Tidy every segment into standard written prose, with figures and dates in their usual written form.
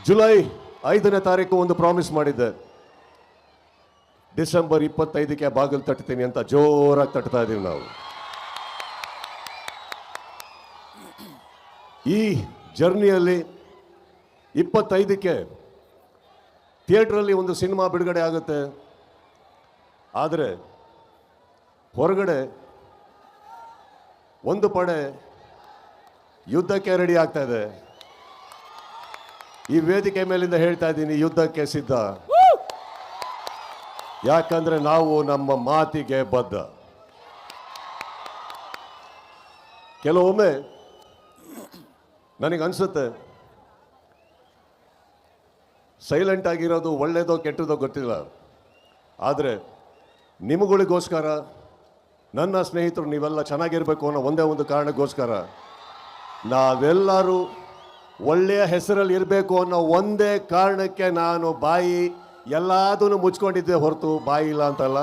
July 5ನೇ ತಾರೀಕು ಒಂದು ಪ್ರಾಮಿಸ್ ಮಾಡಿದ್ದೆ, ಡಿಸೆಂಬರ್ 25ಕ್ಕೆ ಬಾಗಿಲು ತಟ್ತೀನಿ ಅಂತ ಜೋರಾಗಿ ತಟ್ತಾ ಇದೀವಿ ನಾವು. ಈ ಜರ್ನಿಯಲ್ಲಿ 25ಕ್ಕೆ ಥಿಯೇಟ್ರಲ್ಲಿ ಒಂದು ಸಿನಿಮಾ ಬಿಡುಗಡೆ ಆಗುತ್ತೆ. ಆದರೆ ಹೊರಗಡೆ ಒಂದು ಪಡೆ ಯುದ್ಧಕ್ಕೆ ರೆಡಿ ಆಗ್ತಾ ಇದೆ. ಈ ವೇದಿಕೆ ಮೇಲಿಂದ ಹೇಳ್ತಾ ಇದ್ದೀನಿ, ಯುದ್ಧಕ್ಕೆ ಸಿದ್ಧ. ಯಾಕಂದ್ರೆ ನಾವು ನಮ್ಮ ಮಾತಿಗೆ ಬದ್ಧ. ಕೆಲವೊಮ್ಮೆ ನನಗನ್ಸುತ್ತೆ, ಸೈಲೆಂಟ್ ಆಗಿರೋದು ಒಳ್ಳೇದೋ ಕೆಟ್ಟದೋ ಗೊತ್ತಿಲ್ಲ, ಆದರೆ ನಿಮಗಳಿಗೋಸ್ಕರ, ನನ್ನ ಸ್ನೇಹಿತರು ನೀವೆಲ್ಲ ಚೆನ್ನಾಗಿರ್ಬೇಕು ಅನ್ನೋ ಒಂದೇ ಒಂದು ಕಾರಣಕ್ಕೋಸ್ಕರ ನಾವೆಲ್ಲರೂ ಒಳ್ಳೆಯ ಹೆಸರಲ್ಲಿ ಇರಬೇಕು ಅನ್ನೋ ಒಂದೇ ಕಾರಣಕ್ಕೆ ನಾನು ಬಾಯಿ ಎಲ್ಲದನ್ನು ಮುಚ್ಕೊಂಡಿದ್ದೆ ಹೊರತು ಬಾಯಿ ಇಲ್ಲ ಅಂತಲ್ಲ.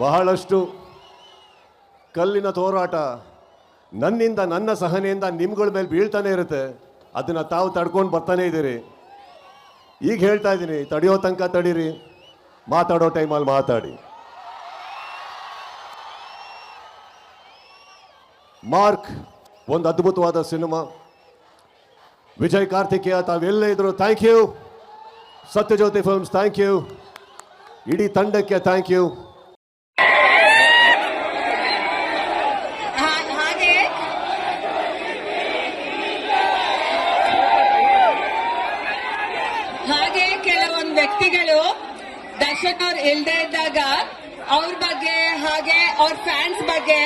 ಬಹಳಷ್ಟು ಕಲ್ಲಿನ ಹೋರಾಟ ನನ್ನಿಂದ, ನನ್ನ ಸಹನೆಯಿಂದ ನಿಮ್ಗಳ ಮೇಲೆ ಬೀಳ್ತಾನೆ ಇರುತ್ತೆ. ಅದನ್ನು ತಾವು ತಡ್ಕೊಂಡು ಬರ್ತಾನೆ ಇದ್ದೀರಿ. ಈಗ ಹೇಳ್ತಾ ಇದ್ದೀನಿ, ತಡೆಯೋ ತನಕ ತಡೀರಿ, ಮಾತಾಡೋ ಟೈಮಲ್ಲಿ ಮಾತಾಡಿ. ಮಾರ್ಕ್ ಒಂದು ಅದ್ಭುತವಾದ ಸಿನಿಮಾ. ವಿಜಯ್ ಕಾರ್ತಿಕೇಯ ತಾವೆಲ್ಲೇ ಇದ್ರು thank you. Sathyajyothi films thank you. ಇಡೀ ತಂಡಕ್ಕೆ ಥ್ಯಾಂಕ್ ಯು. ಹಾಗೆ ಕೆಲವೊಂದು ವ್ಯಕ್ತಿಗಳು ದರ್ಶನ್ ಅವ್ರು ಇಲ್ದೇ ಇದ್ದಾಗ ಅವ್ರ ಬಗ್ಗೆ, ಹಾಗೆ ಅವ್ರ ಫ್ಯಾನ್ಸ್ ಬಗ್ಗೆ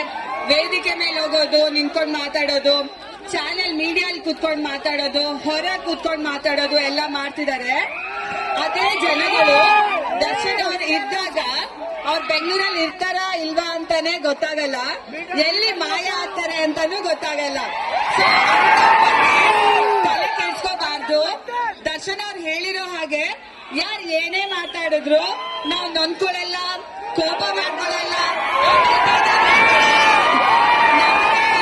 ವೇದಿಕೆ ಮೇಲೆ ಹೋಗೋದು, ನಿಂತ್ಕೊಂಡು ಮಾತಾಡೋದು, ಚಾನೆಲ್ ಮೀಡಿಯಲ್ಲಿ ಕೂತ್ಕೊಂಡು ಮಾತಾಡೋದು, ಹೊರ ಕೂತ್ಕೊಂಡು ಮಾತಾಡೋದು ಎಲ್ಲ ಮಾಡ್ತಿದ್ದಾರೆ. ಅದೇ ಜನಗಳು ದರ್ಶನ್ ಅವ್ರು ಇದ್ದಾಗ ಅವ್ರು ಬೆಂಗಳೂರಲ್ಲಿ ಇರ್ತಾರಾ ಇಲ್ವಾ ಅಂತಾನೆ ಗೊತ್ತಾಗಲ್ಲ, ಎಲ್ಲಿ ಮಾಯ ಆಗ್ತಾರೆ ಅಂತಾನೂ ಗೊತ್ತಾಗಲ್ಲ. ತಲೆ ಕೆಡ್ಸ್ಕೋಬಾರ್ದು. ದರ್ಶನ್ ಅವ್ರು ಹೇಳಿರೋ ಹಾಗೆ ಯಾರು ಏನೇ ಮಾತಾಡಿದ್ರು ನಾವು ನೊಂದ್ಕೊಳ್ಳಲ್ಲ, ಕೋಪ ಮಾಡ್ಕೊಳ್ಳಲ್ಲ.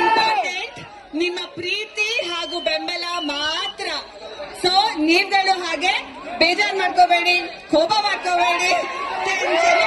ಇಂಪಾರ್ಟೆಂಟ್ ನಿಮ್ಮ ಪ್ರೀತಿ ಹಾಗೂ ಬೆಂಬಲ ಮಾತ್ರ. ಸೊ ನೀವುಗಳು ಹಾಗೆ ಬೇಜಾರ್ ಮಾಡ್ಕೋಬೇಡಿ, ಕೋಪ ಮಾಡ್ಕೋಬೇಡಿ.